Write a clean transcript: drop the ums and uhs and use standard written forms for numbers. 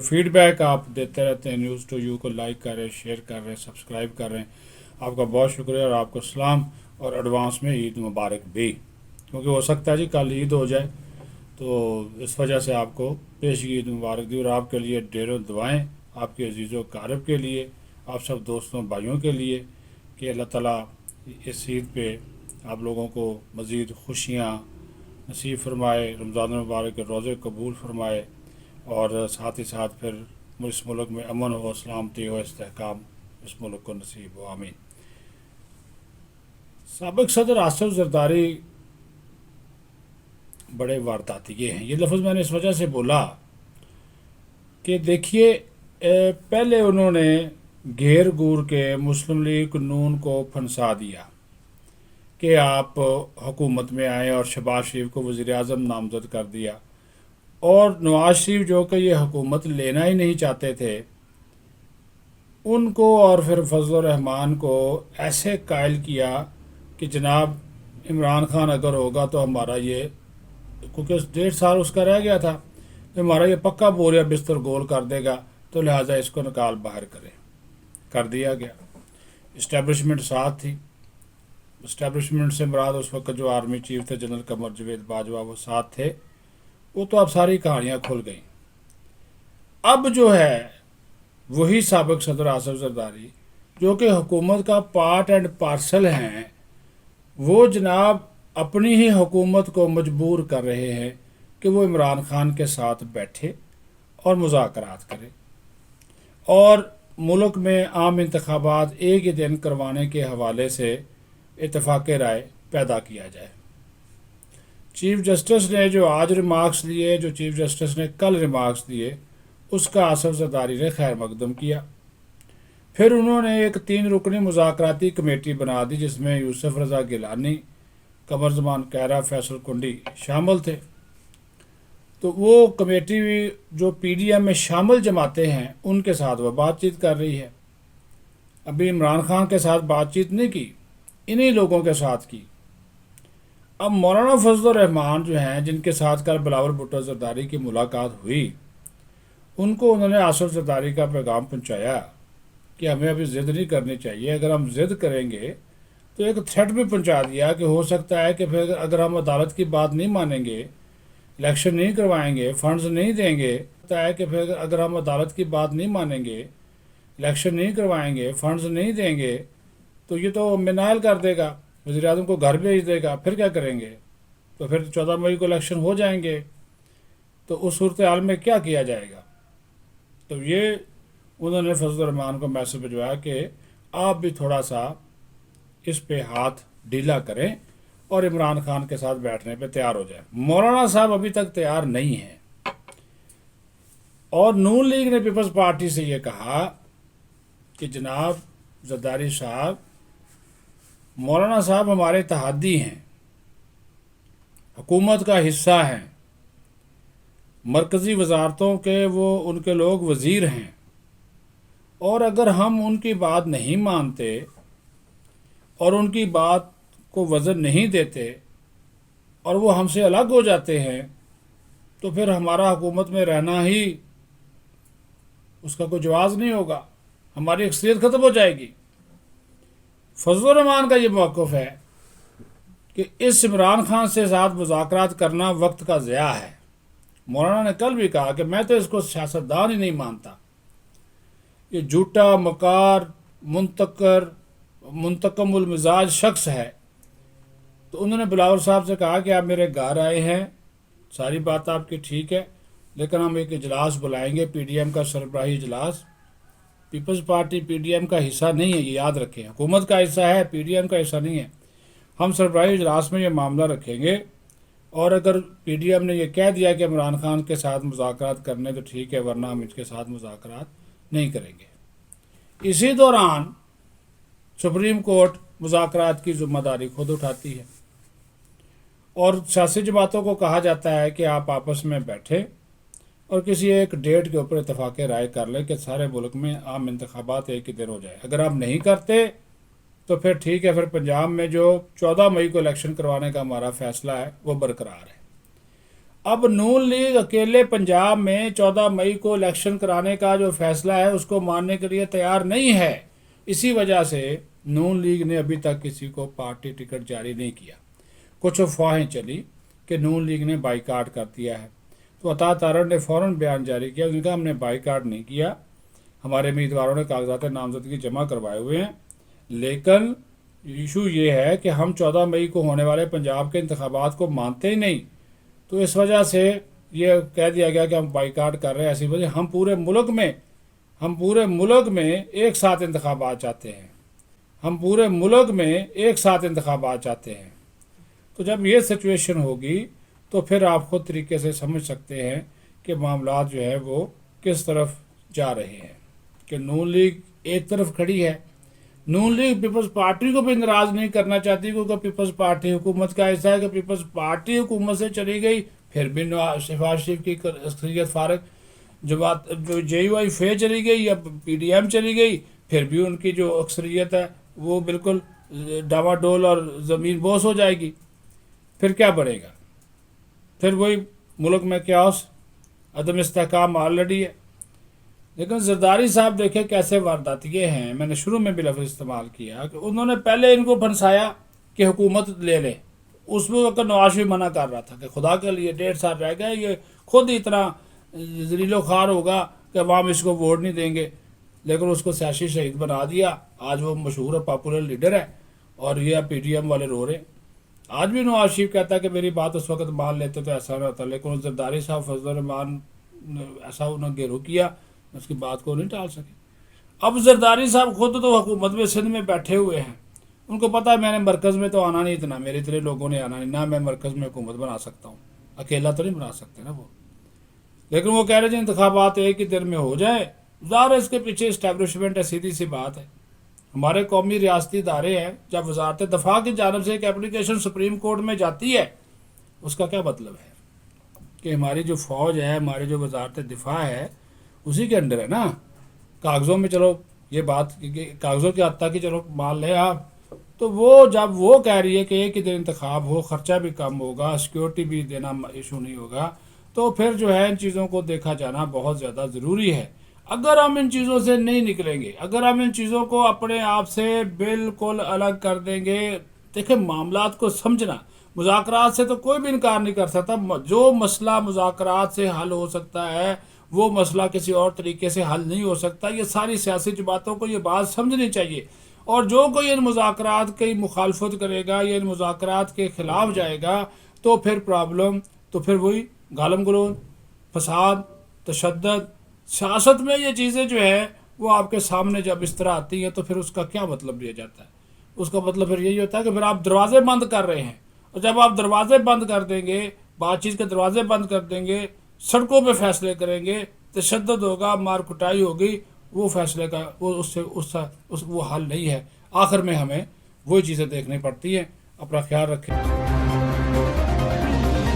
Feed back آپ دیتے رہتے ہیں نیوز ٹو یو کو لائک کر رہے ہیں، شیئر کر رہے ہیں، سبسکرائب کر رہے ہیں، آپ کا بہت شکریہ اور آپ کو سلام اور ایڈوانس میں عید مبارک بھی، کیونکہ ہو سکتا ہے جی کل عید ہو جائے، تو اس وجہ سے آپ کو پیشگی عید مبارک دی اور آپ کے لیے ڈھیروں دعائیں، آپ کے عزیز و اقارب کے لیے، آپ سب دوستوں بھائیوں کے لیے کہ اللہ تعالیٰ اس عید پہ آپ لوگوں کو مزید خوشیاں نصیب فرمائے، رمضان المبارک کے روزے قبول فرمائے اور ساتھ ہی ساتھ پھر اس ملک میں امن ہو، سلامتی ہو، استحکام اس ملک کو نصیب ہو، آمین۔ سابق صدر آصف زرداری بڑے وارداتیے ہیں، یہ لفظ میں نے اس وجہ سے بولا کہ دیکھیے پہلے انہوں نے گھیر گور کے مسلم لیگ نون کو پھنسا دیا کہ آپ حکومت میں آئیں اور شہباز شریف کو وزیر اعظم نامزد کر دیا، اور نواز شریف جو کہ یہ حکومت لینا ہی نہیں چاہتے تھے ان کو اور پھر فضل الرحمان کو ایسے قائل کیا کہ جناب عمران خان اگر ہوگا تو ہمارا یہ، کیونکہ 1.5 سال اس کا رہ گیا تھا، تو ہمارا یہ پکا بوریا بستر گول کر دے گا، تو لہٰذا اس کو نکال باہر کر دیا گیا۔ اسٹیبلشمنٹ ساتھ تھی، اسٹیبلشمنٹ سے مراد اس وقت جو آرمی چیف تھے جنرل قمر جاوید باجوہ وہ ساتھ تھے، وہ تو اب ساری کہانیاں کھل گئیں۔ اب جو ہے وہی سابق صدر آصف زرداری جو کہ حکومت کا پارٹ اینڈ پارسل ہیں، وہ جناب اپنی ہی حکومت کو مجبور کر رہے ہیں کہ وہ عمران خان کے ساتھ بیٹھے اور مذاکرات کرے اور ملک میں عام انتخابات ایک ہی دن کروانے کے حوالے سے اتفاق رائے پیدا کیا جائے۔ چیف جسٹس نے جو آج ریمارکس دیے، جو چیف جسٹس نے کل ریمارکس دیے، اس کا آصف زرداری نے خیر مقدم کیا۔ پھر انہوں نے ایک 3 رکنی مذاکراتی کمیٹی بنا دی جس میں یوسف رضا گیلانی، قمر زمان کیرا، فیصل کنڈی شامل تھے۔ تو وہ کمیٹی جو پی ڈی ایم میں شامل جماعتیں ہیں ان کے ساتھ وہ بات چیت کر رہی ہے، ابھی عمران خان کے ساتھ بات چیت نہیں کی، انہی لوگوں کے ساتھ کی۔ اب مولانا فضل الرحمان جو ہیں جن کے ساتھ کل بلاول بھٹو زرداری کی ملاقات ہوئی، ان کو انہوں نے آصف زرداری کا پیغام پہنچایا کہ ہمیں ابھی ضد نہیں کرنی چاہیے، اگر ہم ضد کریں گے تو ایک تھریٹ بھی پہنچا دیا کہ ہو سکتا ہے کہ پھر اگر ہم عدالت کی بات نہیں مانیں گے، الیکشن نہیں کروائیں گے، فنڈز نہیں دیں گے، ہوتا ہے کہ پھر اگر ہم عدالت کی بات نہیں مانیں گے، الیکشن نہیں کروائیں گے، فنڈز نہیں دیں گے، تو یہ تو منائل کر دے گا، وزیر اعظم کو گھر بھیج دے گا، پھر کیا کریں گے؟ تو پھر 14 مئی کو الیکشن ہو جائیں گے، تو اس صورتحال میں کیا کیا جائے گا؟ تو یہ انہوں نے فضل الرحمان کو میسج بھجوایا کہ آپ بھی تھوڑا سا اس پہ ہاتھ ڈھیلا کریں اور عمران خان کے ساتھ بیٹھنے پہ تیار ہو جائیں۔ مولانا صاحب ابھی تک تیار نہیں ہیں، اور نون لیگ نے پیپلز پارٹی سے یہ کہا کہ جناب زرداری صاحب، مولانا صاحب ہمارے اتحادی ہیں، حکومت کا حصہ ہیں، مرکزی وزارتوں کے وہ ان کے لوگ وزیر ہیں، اور اگر ہم ان کی بات نہیں مانتے اور ان کی بات کو وزن نہیں دیتے اور وہ ہم سے الگ ہو جاتے ہیں تو پھر ہمارا حکومت میں رہنا ہی اس کا کوئی جواز نہیں ہوگا، ہماری اکثریت ختم ہو جائے گی۔ فضل الرحمان کا یہ موقف ہے کہ اس عمران خان سے ساتھ مذاکرات کرنا وقت کا ضیاع ہے۔ مولانا نے کل بھی کہا کہ میں تو اس کو سیاستدان ہی نہیں مانتا، یہ جھوٹا، مکار، منتقم المزاج شخص ہے۔ تو انہوں نے بلاول صاحب سے کہا کہ آپ میرے گھر آئے ہیں، ساری بات آپ کی ٹھیک ہے، لیکن ہم ایک اجلاس بلائیں گے، پی ڈی ایم کا سربراہی اجلاس۔ Peoples Party P D M کا حصہ نہیں ہے، یہ یاد رکھیں، حکومت کا حصہ ہے، پی ڈی ایم کا حصہ نہیں ہے۔ ہم سربراہی اجلاس میں یہ معاملہ رکھیں گے، اور اگر پی ڈی ایم نے یہ کہہ دیا کہ عمران خان کے ساتھ مذاکرات کرنے تو ٹھیک ہے، ورنہ ہم اس کے ساتھ مذاکرات نہیں کریں گے۔ اسی دوران سپریم کورٹ مذاکرات کی ذمہ داری خود اٹھاتی ہے، اور سیاسی جماعتوں کو کہا جاتا ہے کہ آپ آپس میں بیٹھیں اور کسی ایک ڈیٹ کے اوپر اتفاق رائے کر لیں کہ سارے ملک میں عام انتخابات ایک ہی دن ہو جائے۔ اگر آپ نہیں کرتے تو پھر ٹھیک ہے، پھر پنجاب میں جو 14 مئی کو الیکشن کروانے کا ہمارا فیصلہ ہے وہ برقرار ہے۔ اب نون لیگ اکیلے پنجاب میں 14 مئی کو الیکشن کرانے کا جو فیصلہ ہے اس کو ماننے کے لیے تیار نہیں ہے. اسی وجہ سے نون لیگ نے ابھی تک کسی کو پارٹی ٹکٹ جاری نہیں کیا. کچھ افواہیں چلی کہ نون لیگ نے بائیکاٹ کر دیا ہے، تو عطا تارڑ نے فوراً بیان جاری کیا. انہوں نے کہا ہم نے بائیکاٹ نہیں کیا، ہمارے امیدواروں نے کاغذات نامزدگی جمع کروائے ہوئے ہیں، لیکن ایشو یہ ہے کہ ہم 14 مئی کو ہونے والے پنجاب کے انتخابات کو مانتے ہی نہیں. تو اس وجہ سے یہ کہہ دیا گیا کہ ہم بائیکاٹ کر رہے ہیں. ایسی وجہ ہم پورے ملک میں ایک ساتھ انتخابات چاہتے ہیں. تو جب یہ سچویشن ہوگی تو پھر آپ خود طریقے سے سمجھ سکتے ہیں کہ معاملات جو ہے وہ کس طرف جا رہے ہیں. کہ نون لیگ ایک طرف کھڑی ہے. نون لیگ پیپلز پارٹی کو بھی ناراض نہیں کرنا چاہتی، کیونکہ پیپلز پارٹی حکومت کا حصہ ہے. کہ پیپلز پارٹی حکومت سے چلی گئی پھر بھی شہباز شریف کی اکثریت فارغ، جو جے یو آئی فے چلی گئی یا پی ڈی ایم چلی گئی پھر بھی ان کی جو اکثریت ہے وہ بالکل ڈاوا ڈول اور زمین بوس ہو جائے گی. پھر کیا بڑھے گا؟ پھر وہی ملک میں کیاس، عدم استحکام آلریڈی ہے. لیکن زرداری صاحب دیکھیں کیسے وارداتیے ہیں. میں نے شروع میں بھی لفظ استعمال کیا کہ انہوں نے پہلے ان کو پھنسایا کہ حکومت لے لیں. اس وقت نواز بھی منع کر رہا تھا کہ خدا کے لیے 1.5 سال رہ گئے، یہ خود ہی اتنا ذلیل و خوار ہوگا کہ عوام اس کو ووٹ نہیں دیں گے. لیکن اس کو سیاسی شہید بنا دیا. آج وہ مشہور اور پاپولر لیڈر ہے اور یہ پی ٹی ایم والے رو رہے ہیں. آج بھی نواز شریف کہتا ہے کہ میری بات اس وقت مان لیتے تو ایسا نہ ہوتا، لیکن زرداری صاحب فضل الرحمان ایسا انہوں نے گھیرو کیا، اس کی بات کو نہیں ٹال سکے. اب زرداری صاحب خود تو حکومت میں سندھ میں بیٹھے ہوئے ہیں. ان کو پتہ ہے میں نے مرکز میں تو آنا نہیں، اتنا میرے اتنے لوگوں نے آنا نہیں، نہ میں مرکز میں حکومت بنا سکتا ہوں، اکیلا تو نہیں بنا سکتے نا وہ. لیکن وہ کہہ رہے ہیں انتخابات ایک ہی دن میں ہو جائیں. ظاہر ہے اس کے پیچھے اسٹیبلشمنٹ ہے، سیدھی سی بات ہے. ہمارے قومی ریاستی ادارے ہیں، جب وزارت دفاع کی جانب سے ایک اپلیکیشن سپریم کورٹ میں جاتی ہے اس کا کیا مطلب ہے؟ کہ ہماری جو فوج ہے، ہماری جو وزارت دفاع ہے اسی کے انڈر ہے نا. کاغذوں میں چلو یہ بات کاغذوں کی حد تک کہ چلو مان لیں آپ، تو وہ جب وہ کہہ رہی ہے کہ ایک ہی دن انتخاب ہو، خرچہ بھی کم ہوگا، سیکیورٹی بھی دینا ایشو نہیں ہوگا، تو پھر جو ہے ان چیزوں کو دیکھا جانا بہت زیادہ ضروری ہے. اگر ہم ان چیزوں سے نہیں نکلیں گے، اگر ہم ان چیزوں کو اپنے آپ سے بالکل الگ کر دیں گے. دیکھیں معاملات کو سمجھنا، مذاکرات سے تو کوئی بھی انکار نہیں کر سکتا. جو مسئلہ مذاکرات سے حل ہو سکتا ہے وہ مسئلہ کسی اور طریقے سے حل نہیں ہو سکتا. یہ ساری سیاسی جماعتوں کو یہ بات سمجھنی چاہیے. اور جو کوئی ان مذاکرات کی مخالفت کرے گا یا ان مذاکرات کے خلاف جائے گا تو پھر پرابلم، تو پھر وہی گالم گلوچ، فساد، تشدد. سیاست میں یہ چیزیں جو ہے وہ آپ کے سامنے جب اس طرح آتی ہیں تو پھر اس کا کیا مطلب لیا جاتا ہے؟ اس کا مطلب پھر یہی ہوتا ہے کہ پھر آپ دروازے بند کر رہے ہیں. اور جب آپ دروازے بند کر دیں گے، بات چیت کے دروازے بند کر دیں گے، سڑکوں پہ فیصلے کریں گے، تشدد ہوگا، مار کٹائی ہوگی، وہ فیصلے کا وہ حل نہیں ہے. آخر میں ہمیں وہی چیزیں دیکھنی پڑتی ہیں. اپنا خیال رکھیں.